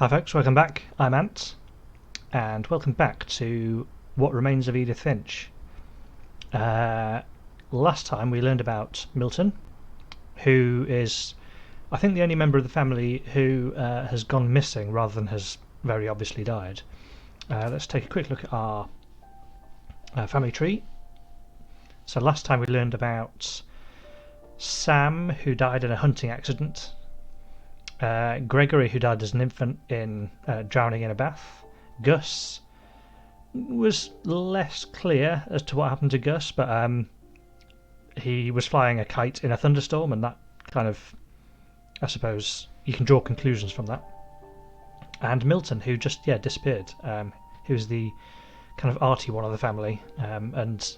Hi folks, welcome back. I'm Ant, and welcome back to What Remains of Edith Finch. Last time we learned about Milton, who is, I think, the only member of the family who has gone missing rather than has very obviously died. Let's take a quick look at our family tree. So last time we learned about Sam, who died in a hunting accident. Gregory, who died as an infant in drowning in a bath. Gus was less clear as to what happened to Gus, but he was flying a kite in a thunderstorm, and that kind of, I suppose, you can draw conclusions from that. And Milton, who just disappeared. He was the kind of arty one of the family, and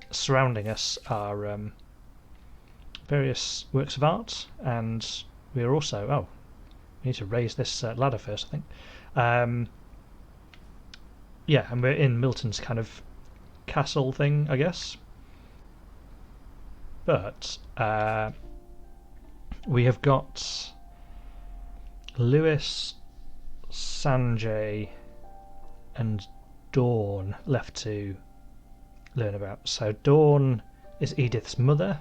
surrounding us are various works of art, and we are also we need to raise this ladder first, I think. And we're in Milton's kind of castle thing, I guess. But we have got Lewis, Sanjay, and Dawn left to learn about. So Dawn is Edith's mother,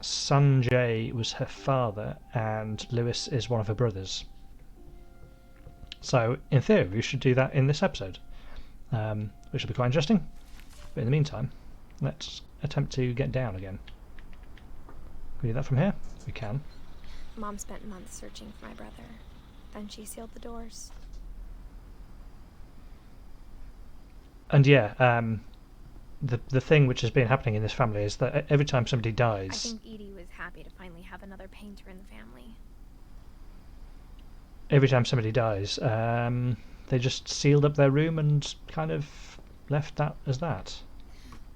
Sanjay was her father, and Lewis is one of her brothers. So in theory we should do that in this episode, which will be quite interesting. But in the meantime, let's attempt to get down again. Can we do that from here? We can. Mom spent months searching for my brother. Then she sealed the doors. And the thing which has been happening in this family is that every time somebody dies... I think Edie was happy to finally have another painter in the family. Every time somebody dies, they just sealed up their room and kind of left that as that.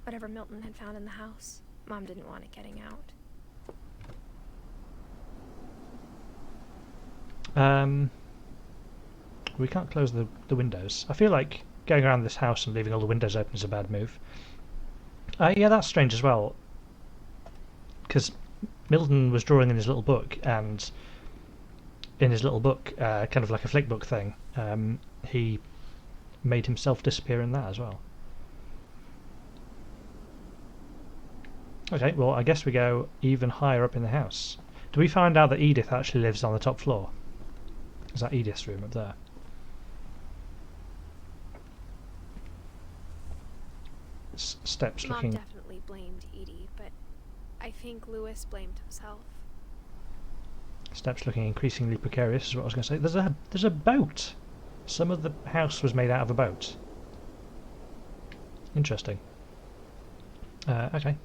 Whatever Milton had found in the house, Mom didn't want it getting out. We can't close the windows. I feel like going around this house and leaving all the windows open is a bad move. Yeah, that's strange as well, because Milton was drawing in his little book, and in his little book, kind of like a flick book thing, he made himself disappear in that as well. Okay, well, I guess we go even higher up in the house. Do we find out that Edith actually lives on the top floor? Is that Edith's room up there? Steps looking... Mom definitely blamed Edie, but I think Lewis blamed himself. Steps looking increasingly precarious is what I was going to say. There's a boat. Some of the house was made out of a boat. Interesting. Okay.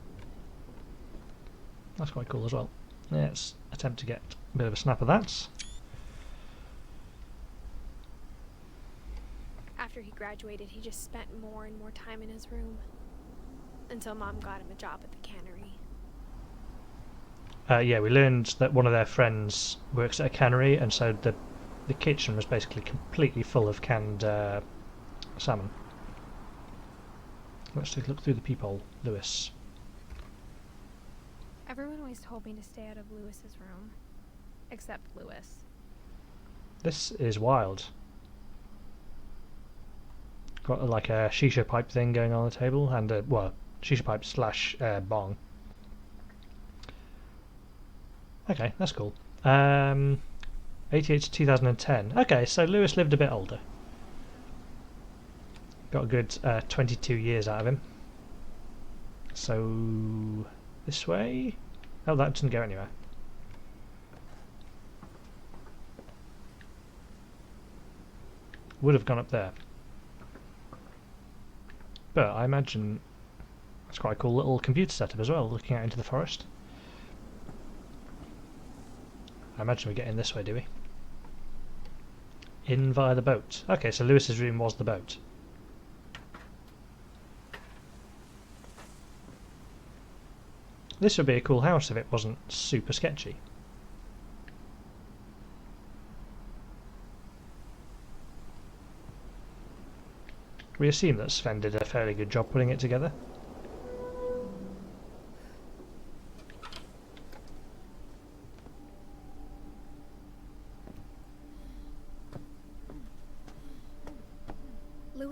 That's quite cool as well. Let's attempt to get a bit of a snap of that. After he graduated, he just spent more and more time in his room. Until Mom got him a job at the cannery. We learned that one of their friends works at a cannery, and so the kitchen was basically completely full of canned salmon. Let's take a look through the peephole. Lewis. Everyone always told me to stay out of Lewis's room. Except Lewis. This is wild. Got like a shisha pipe thing going on the table, and shisha pipe slash bong. Okay, that's cool. 88 to 2010. Okay, so Lewis lived a bit older. Got a good 22 years out of him. So this way? Oh, that doesn't go anywhere. Would have gone up there. But I imagine it's quite a cool little computer setup as well, looking out into the forest. I imagine we get in this way, do we? In via the boat. Okay, so Lewis's room was the boat. This would be a cool house if it wasn't super sketchy. We assume that Sven did a fairly good job putting it together.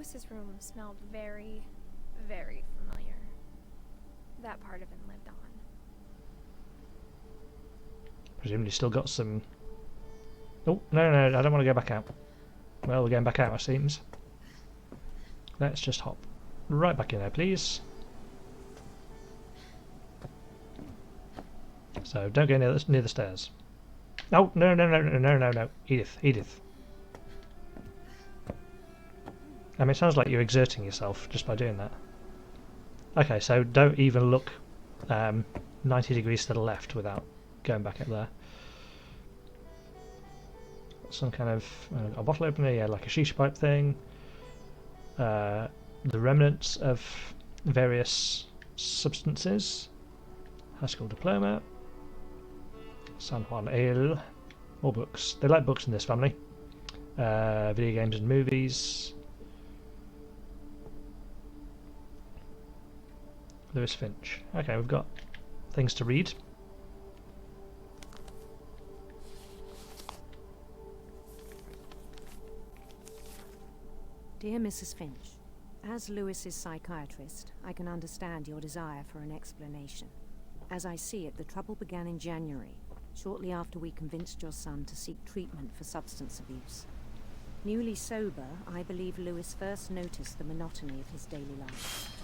Lewis's room smelled very, very familiar. That part of him lived on. Presumably still got some... Oh, no, I don't want to go back out. Well, we're going back out, it seems. Let's just hop right back in there, please. So, don't go near the stairs. Oh, no. Edith. I mean, it sounds like you're exerting yourself just by doing that. Okay, so don't even look 90 degrees to the left without going back up there. Some kind of a bottle opener, yeah, like a shisha pipe thing. The remnants of various substances. High school diploma. San Juan Ale. More books. They like books in this family. Video games and movies. EDITH Finch. Okay, we've got things to read. Dear Mrs. Finch, as Lewis's psychiatrist, I can understand your desire for an explanation. As I see it, the trouble began in January, shortly after we convinced your son to seek treatment for substance abuse. Newly sober, I believe Lewis first noticed the monotony of his daily life.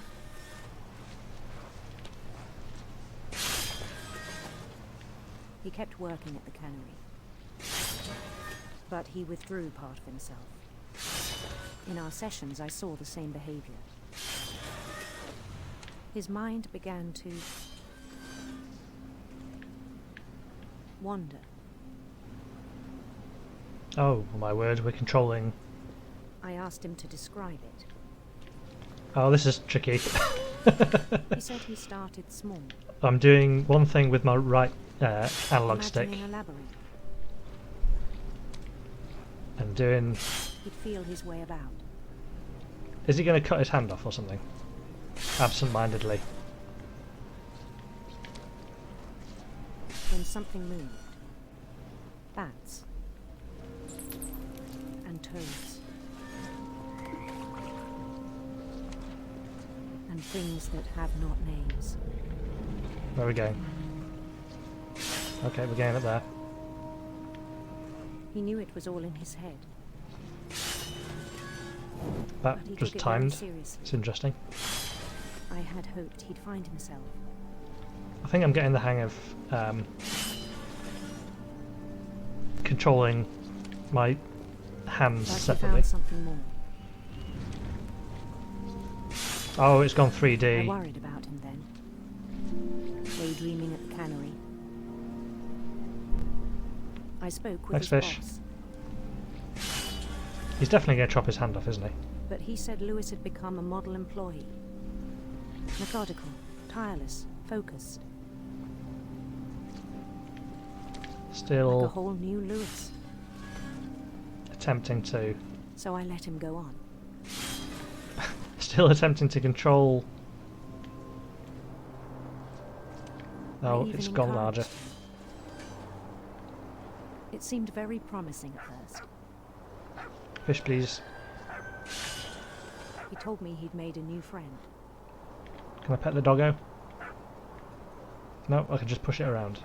He kept working at the cannery, but he withdrew part of himself. In our sessions, I saw the same behavior. His mind began to wander. Oh, my word, we're controlling... I asked him to describe it. Oh, this is tricky. He said he started small. I'm doing one thing with my right analog stick. Imagining a labyrinth. And doing... He'd feel his way about. Is he going to cut his hand off or something? Absent-mindedly. Then something moved. Bats. And toads. And things that have not names. Where are we going? Okay, we're going up there. He knew it was all in his head. That But he just took it timed. very seriously. It's interesting. I had hoped he'd find himself. I think I'm getting the hang of controlling my hands But he separately. found something more. Oh, it's gone I 3D. worried about him then. Daydreaming at the cannery. I spoke with Next his fish. boss, He's definitely going to chop his hand off, isn't he? but he said Lewis had become a model employee. Methodical, tireless, focused. Like a Still whole new Lewis. attempting to... So I let him go on. Still attempting to control... I Oh, even it's gone larger. encouraged him. It seemed very promising at first. Fish, please. He told me he'd made a new friend. Can I pet the doggo? No, I can just push it around.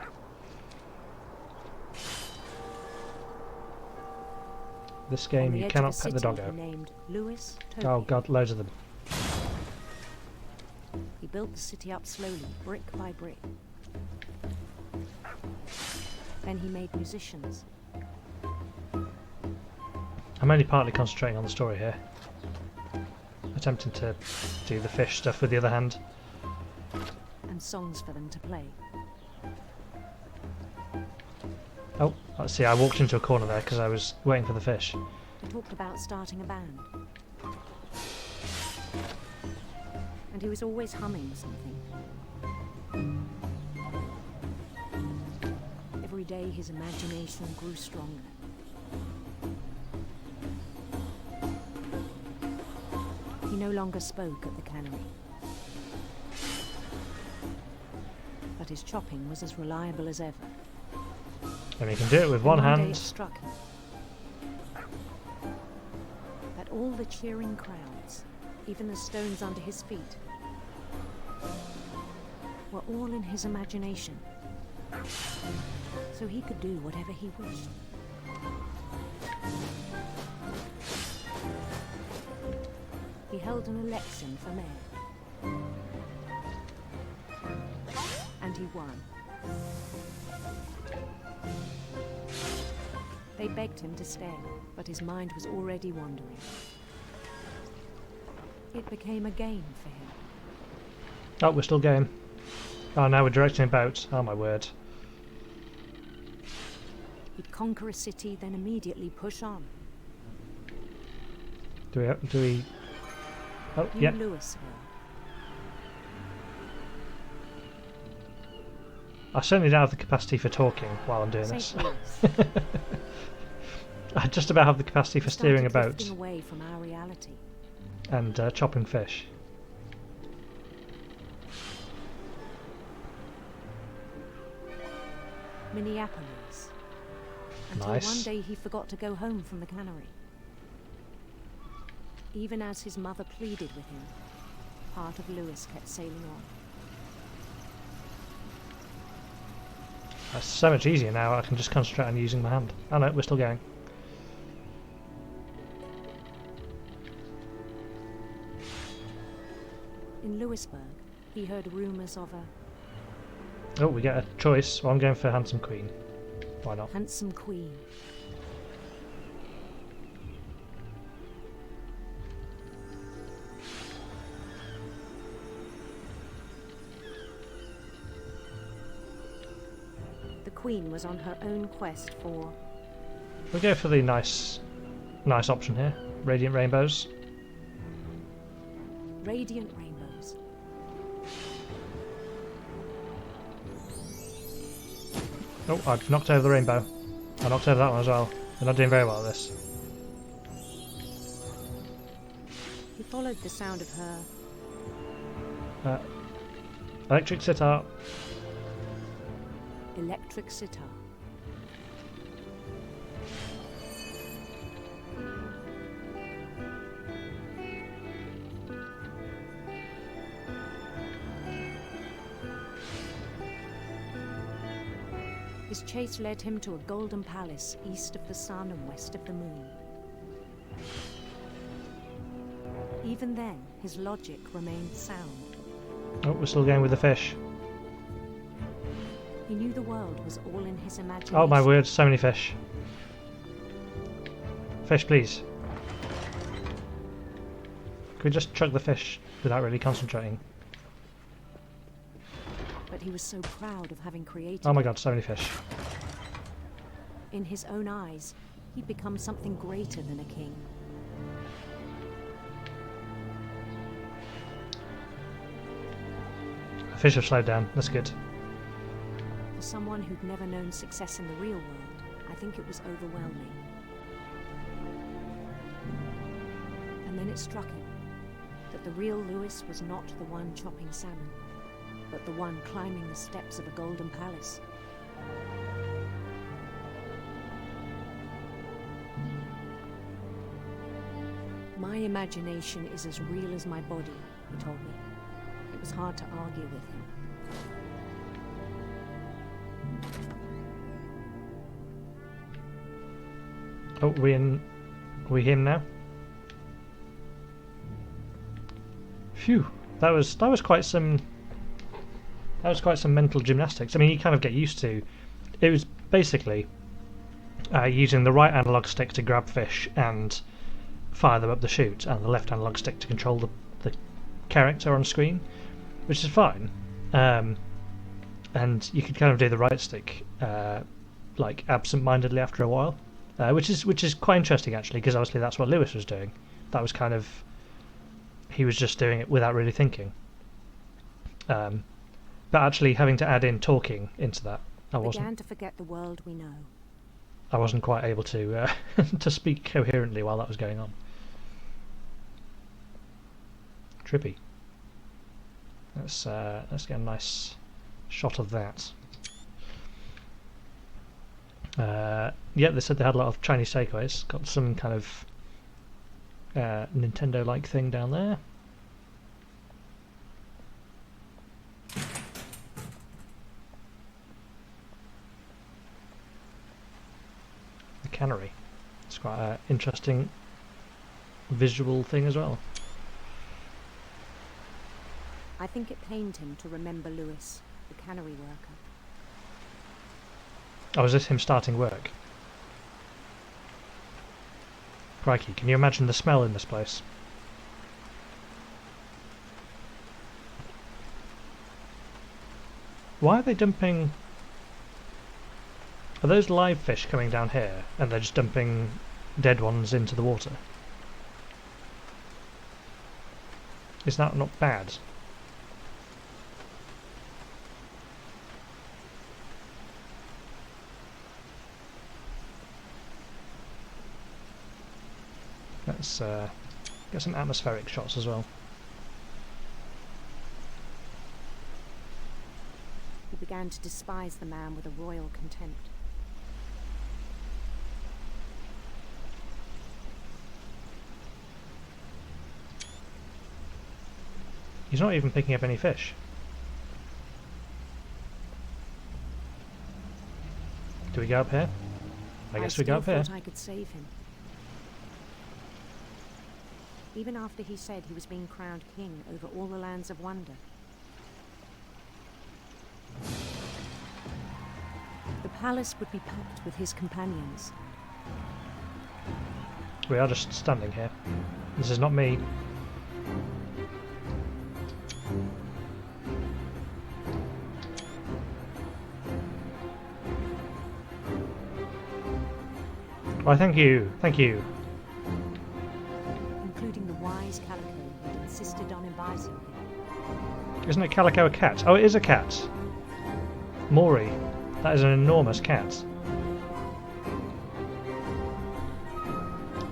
This On game, the you edge cannot of a pet the city doggo. he named Lewis Toby. Oh god, loads of them. He built the city up slowly, brick by brick. Then he made musicians. I'm only partly concentrating on the story here. Attempting to do the fish stuff with the other hand. And songs for them to play. Oh, let's see, I walked into a corner there because I was waiting for the fish. He talked about starting a band. And he was always humming something. Every day his imagination grew stronger. He no longer spoke at the cannery. But his chopping was as reliable as ever. And you can do it with one And day it hand. struck him that all the cheering crowds, even the stones under his feet, were all in his imagination. So he could do whatever he wished. He held an election for mayor. And he won. They begged him to stay, but his mind was already wandering. It became a game for him. Oh, we're still going. Oh, now we're directing about. Oh my word. He'd conquer a city, then immediately push on. Do we... Oh, New yeah. Louisville. I certainly don't have the capacity for talking while I'm doing St. this. Louis. I just about have the capacity for We steering started about drifting away from our reality. and chopping fish. Minneapolis. Until Nice. one day he forgot to go home from the cannery. Even as his mother pleaded with him, part of Lewis kept sailing on. That's so much easier now. I can just concentrate on using my hand. Oh no, we're still going. In Louisburg, he heard rumours of a Oh, we get a choice. Well, I'm going for Handsome Queen. Why not? handsome queen. The queen was on her own quest for We'll go for the nice option here. Radiant rainbows. radiant rainbows. Oh, I've knocked over the rainbow. I knocked over that one as well. We're not doing very well at this. He followed the sound of her Electric sitar. electric sitar. His chase led him to a golden palace east of the sun and west of the moon. Even then, his logic remained sound. Oh, we're still going with the fish. He knew the world was all in his imagination. Oh my word, so many fish. Fish, please. Can we just chuck the fish without really concentrating? But he was so proud of having created Oh my it. god, so many fish. In his own eyes, he'd become something greater than a king. The fish have slowed down, that's good. For someone who'd never known success in the real world, I think it was overwhelming. And then it struck him that the real Lewis was not the one chopping salmon, but the one climbing the steps of a golden palace. My imagination is as real as my body, he told me. It was hard to argue with him. Oh, we him now? Phew, that was quite some mental gymnastics. I mean, you kind of get used to. It was basically using the right analog stick to grab fish and fire them up the chute, and the left analog stick to control the character on screen, which is fine. And you could kind of do the right stick like absent-mindedly after a while, which is quite interesting actually, because obviously that's what Lewis was doing. That was kind of, he was just doing it without really thinking. But actually having to add in talking into that, I Began to forget the world we know. wasn't quite able to to speak coherently while that was going on. Trippy. Let's get a nice shot of that. Yeah, they said they had a lot of Chinese takeaways. Got some kind of Nintendo-like thing down there. The cannery. It's quite an interesting visual thing as well. I think it pained him to remember Lewis, the cannery worker. Oh, is this him starting work? Crikey, can you imagine the smell in this place? Why are they dumping... Are those live fish coming down here and they're just dumping dead ones into the water? Is that not bad? Let's get some atmospheric shots as well. He began to despise the man with a royal contempt. He's not even picking up any fish. Do we go up here? I guess we go up here. I thought I could save him. Even after he said he was being crowned king over all the lands of wonder. The palace would be packed with his companions. We are just standing here. This is not me. Why, thank you. Thank you. Including the wise Calico who insisted on inviting him. Isn't it Calico a cat? Oh, it is a cat. Maury. That is an enormous cat.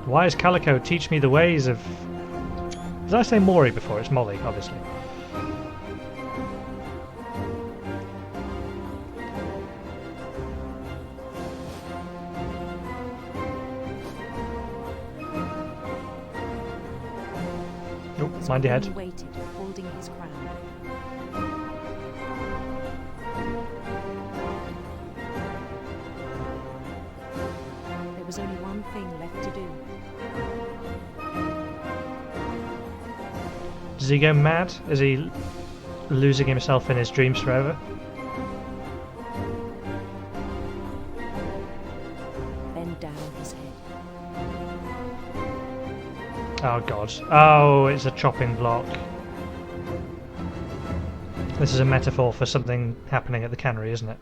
Why is Calico teach me the ways of... Did I say Maury before? It's Molly, obviously. Oh, mind your head. He waited, holding his crown. There was only one thing left to do. Does he go mad? Is he losing himself in his dreams forever? Bend down his head. Oh god. Oh, it's a chopping block. This is a metaphor for something happening at the cannery, isn't it?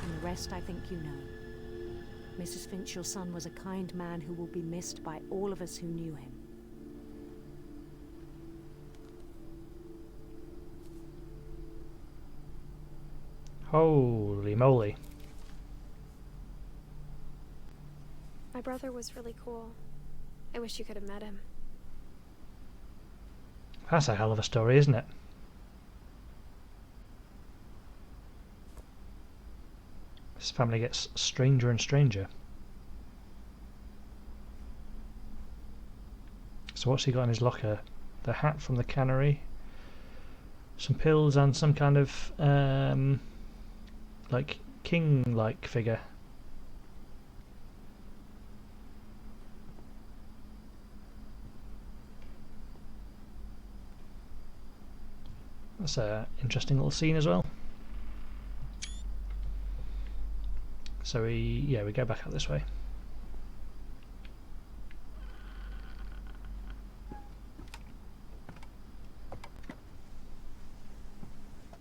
And the rest I think you know. Mrs. Finch, your son was a kind man who will be missed by all of us who knew him. Holy moly. My brother was really cool. I wish you could have met him. That's a hell of a story, isn't it? This family gets stranger and stranger. So what's he got in his locker? The hat from the cannery, some pills and some kind of like king-like figure. That's an interesting little scene as well. So we go back out this way.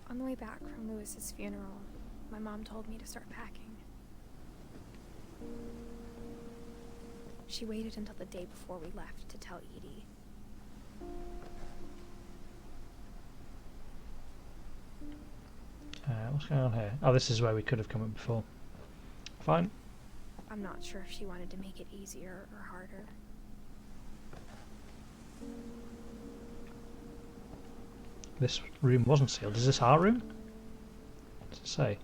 On the way back from Lewis's funeral, my mom told me to start packing. She waited until the day before we left to tell Edie. What's going on here? Oh, this is where we could have come up before. Fine. I'm not sure if she wanted to make it easier or harder. This room wasn't sealed. Is this our room? What does it say?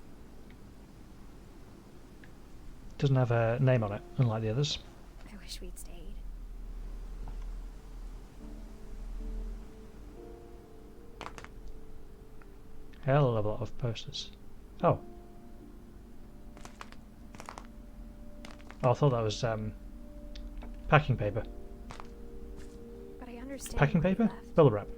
Doesn't have a name on it, unlike the others. I wish we'd stayed. Hell of a lot of posters. Oh. Oh, I thought that was packing paper. But I understand Packing why you paper? left. Bubble wrap.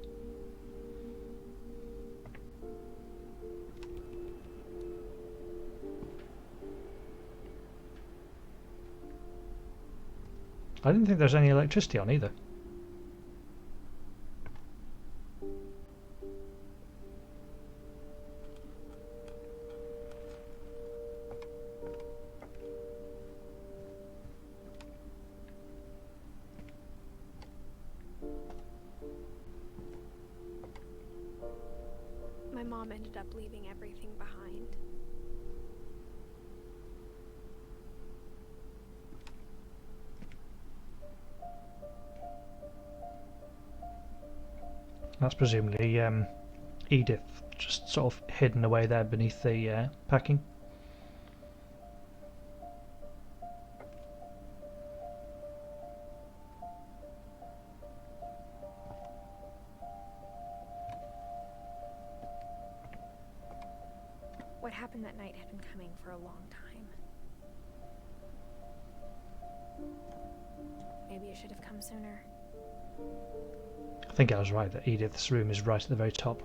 I didn't think there was any electricity on either. My mom ended up leaving everything behind. That's presumably Edith, just sort of hidden away there beneath the packing. What happened that night had been coming for a long time. Maybe it should have come sooner. I think I was right that Edith's room is right at the very top.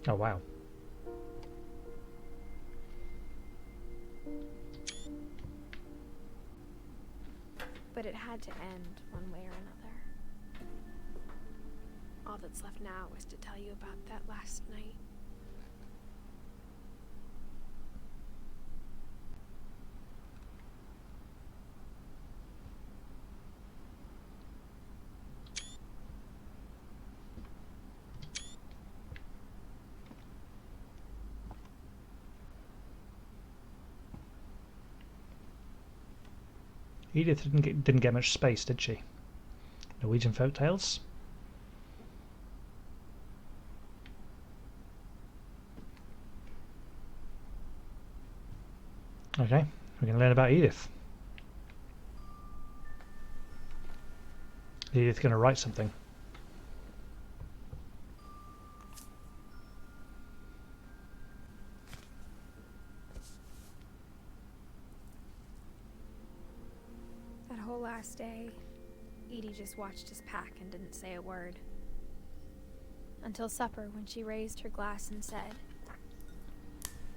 Oh wow. But it had to end one way or another. All that's left now is to tell you about that last night. Edith didn't get much space, did she? Norwegian folk tales. Okay, we're going to learn about Edith. Edith's going to write something. That whole last day, Edie just watched us pack and didn't say a word. Until supper, when she raised her glass and said,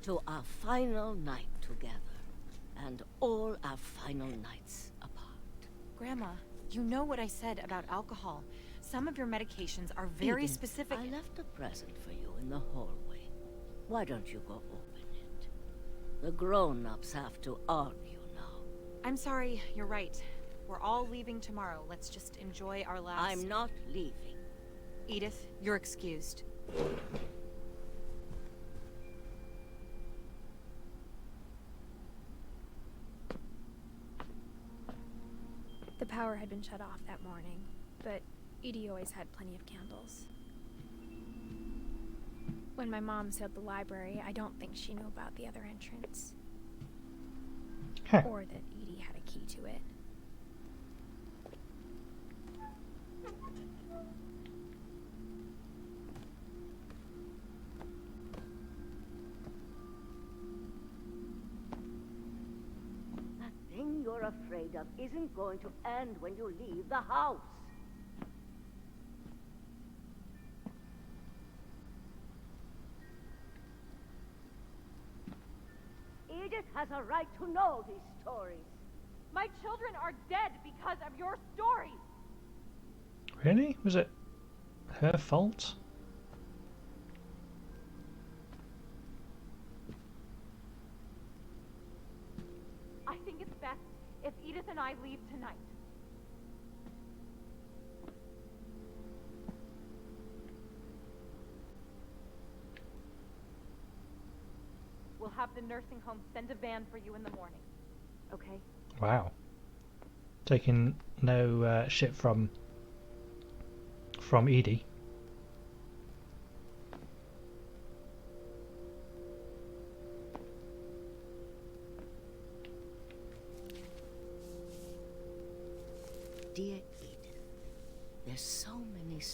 "To our final night together, and all our final nights apart." Grandma, you know what I said about alcohol. Some of your medications are very Edith, specific. I left a present for you in the hallway. Why don't you go open it? The grown-ups have to argue now. I'm sorry, you're right. We're all leaving tomorrow. Let's just enjoy our last... I'm not leaving. Edith, you're excused. the power had been shut off that morning, but Edie always had plenty of candles. When my mom sealed the library, I don't think she knew about the other entrance. Huh. Or that Edie had a key to it. That thing you're afraid of isn't going to end when you leave the house. Edith has a right to know these stories. My children are dead because of your stories. Really? Was it her fault? I think it's best if Edith and I leave tonight. We'll have the nursing home send a van for you in the morning. Okay? Wow. Taking no shit from Edie.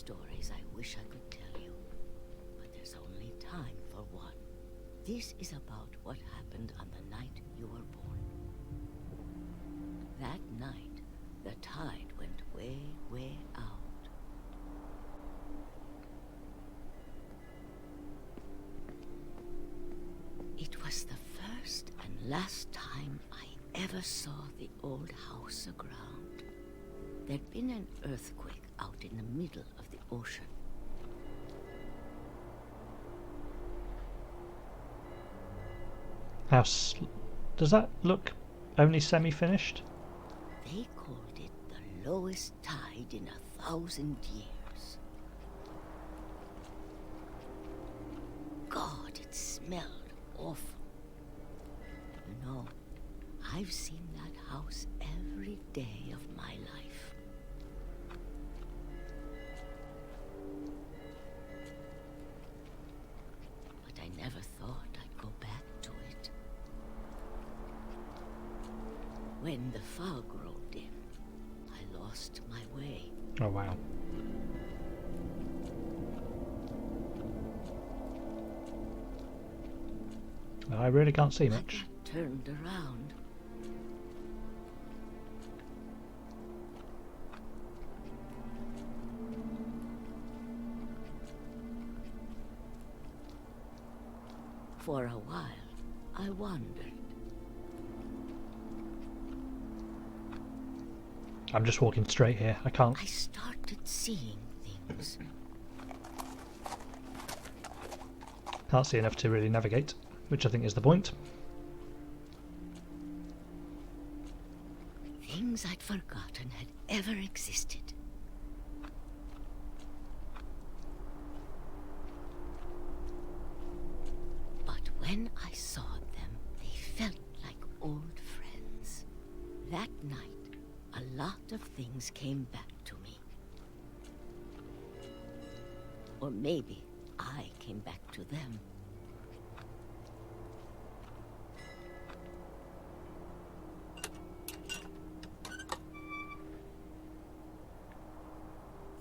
stories I wish I could tell you, but there's only time for one. This is about what happened on the night you were born. That night, the tide went way, way out. It was the first and last time I ever saw the old house aground. There'd been an earthquake out in the middle of the ocean. House. Does that look only semi-finished? They called it the lowest tide in 1,000 years. God, it smelled awful. You know, I've seen that house every day of my life. But I never thought I'd go back to it. When the fog rolled in, I lost my way. Oh wow. I really can't see I much. got turned around. For a while, I wandered. I'm just walking straight here. I can't. I started seeing things. Can't see enough to really navigate, which I think is the point. Things I'd forgotten had ever existed. But when I saw them, they felt like old friends. That night, a lot of things came back to me. Or maybe I came back to them.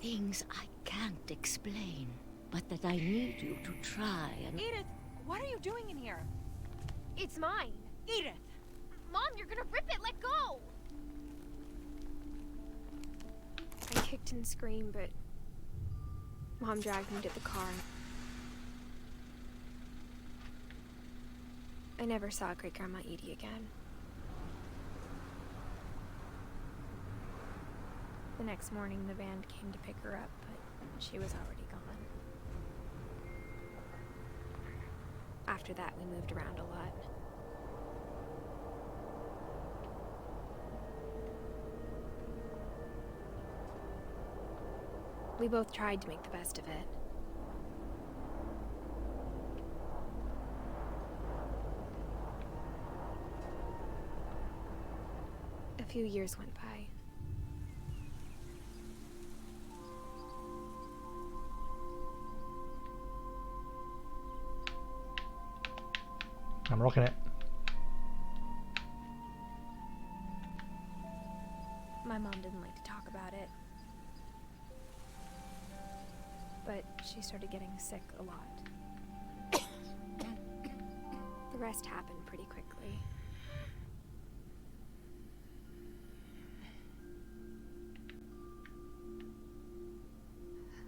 Things I can't explain, but that I need you to try and... Edith, what are you doing in here? It's mine. Edith! Mom, you're gonna rip it! Let go! I kicked and screamed, but Mom dragged me to the car. I never saw Great-Grandma Edie again. The next morning, the band came to pick her up, but she was already gone. After that, we moved around a lot. We both tried to make the best of it. A few years went by. I'm rocking it. My mom didn't like to talk about it. But she started getting sick a lot. The rest happened pretty quickly.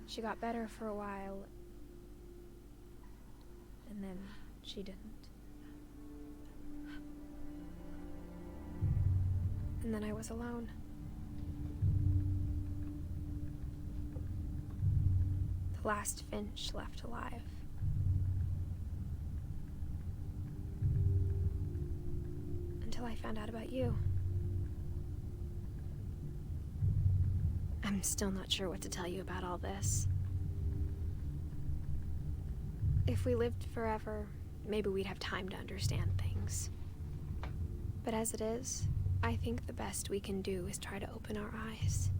She got better for a while, and then she didn't. And then I was alone. The last Finch left alive. Until I found out about you. I'm still not sure what to tell you about all this. If we lived forever, maybe we'd have time to understand things. But as it is, I think the best we can do is try to open our eyes.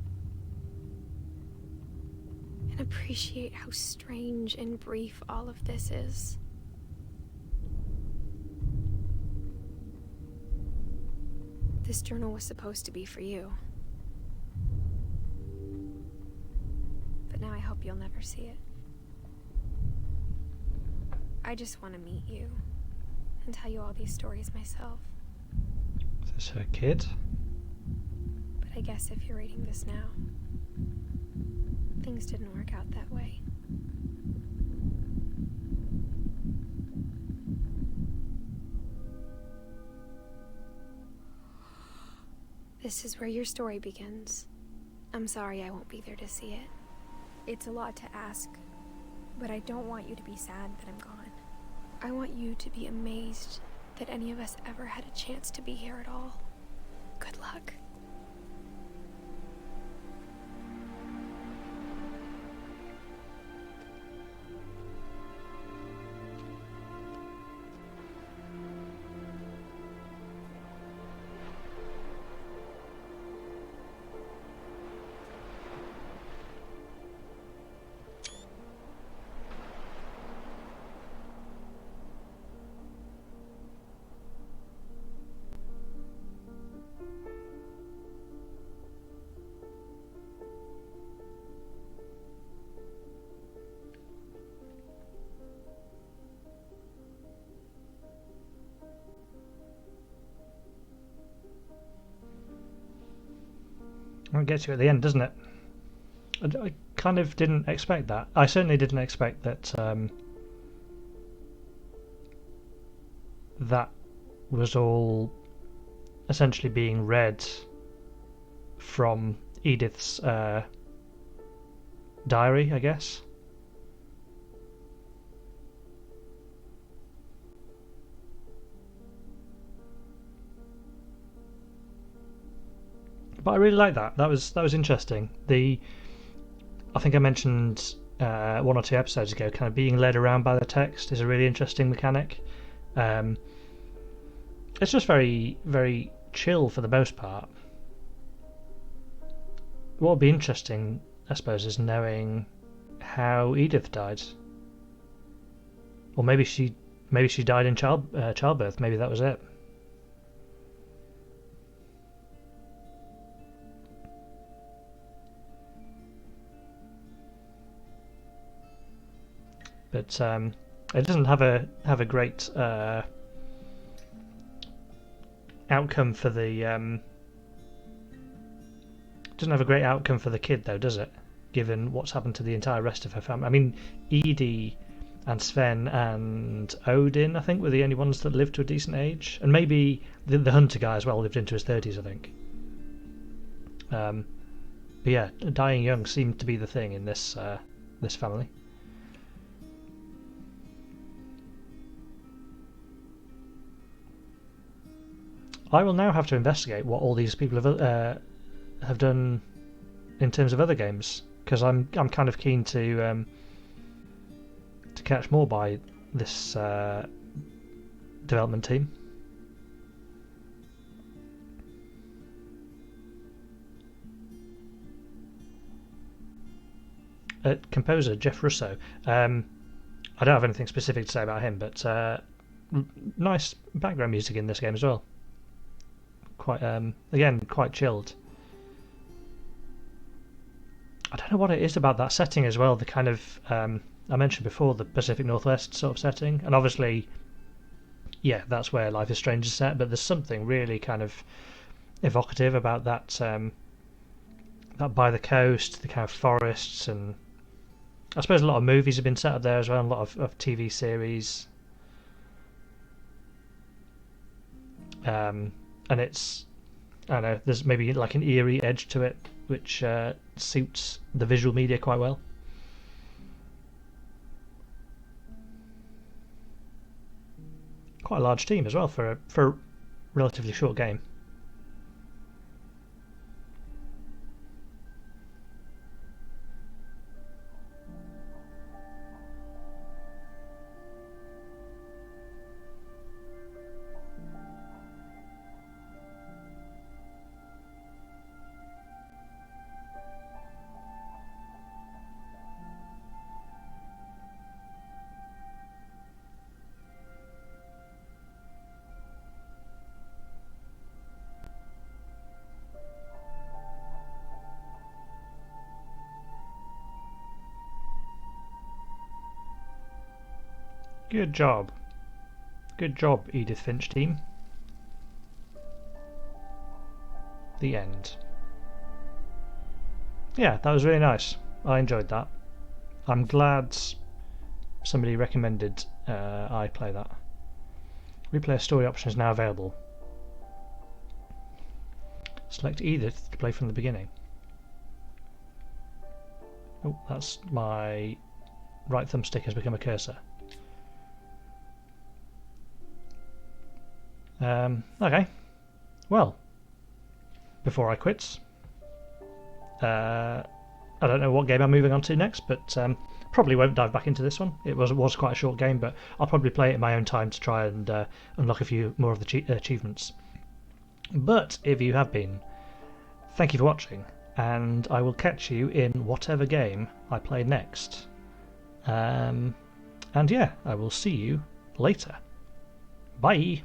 And appreciate how strange and brief all of this is. This journal was supposed to be for you. But now now I hope you'll never see it. I just want to meet you and tell you all these stories myself. Is this her kid? But I guess if you're reading this now, things didn't work out that way. This is where your story begins. I'm sorry I won't be there to see it. It's a lot to ask, but I don't want you to be sad that I'm gone. I want you to be amazed that any of us ever had a chance to be here at all. Good luck. It gets you at the end, doesn't it? I kind of didn't expect that. I certainly didn't expect that that was all essentially being read from Edith's diary, I guess. But I really like that. That was interesting. I think I mentioned 1 or 2 episodes ago, kind of being led around by the text is a really interesting mechanic. It's just very, very chill for the most part. What would be interesting, I suppose, is knowing how Edith died, or maybe she died in childbirth. Maybe that was it. But it doesn't have a great outcome for the doesn't have a great outcome for the kid, though, does it? Given what's happened to the entire rest of her family. I mean, Edie and Sven and Odin, I think, were the only ones that lived to a decent age, and maybe the hunter guy as well lived into his 30s, I think. But yeah, dying young seemed to be the thing in this family. I will now have to investigate what all these people have done in terms of other games, because I'm kind of keen to catch more by this development team. Composer Jeff Russo. I don't have anything specific to say about him, but nice background music in this game as well. Quite again, quite chilled. I don't know what it is about that setting as well. The kind of I mentioned before, the Pacific Northwest sort of setting, and obviously, yeah, that's where Life is Strange is set. But there's something really kind of evocative about that that by the coast, the kind of forests, and I suppose a lot of movies have been set up there as well, and a lot of TV series. And it's, I don't know, there's maybe like an eerie edge to it, which suits the visual media quite well. Quite a large team as well for a relatively short game. Good job. Good job, Edith Finch team. The end. Yeah, that was really nice. I enjoyed that. I'm glad somebody recommended I play that. Replay story option is now available. Select Edith to play from the beginning. Oh, that's my right thumbstick has become a cursor. Okay. Well, before I quit, I don't know what game I'm moving on to next, but probably won't dive back into this one. It was quite a short game, but I'll probably play it in my own time to try and unlock a few more of the achievements. But if you have been, thank you for watching, and I will catch you in whatever game I play next. And yeah, I will see you later. Bye!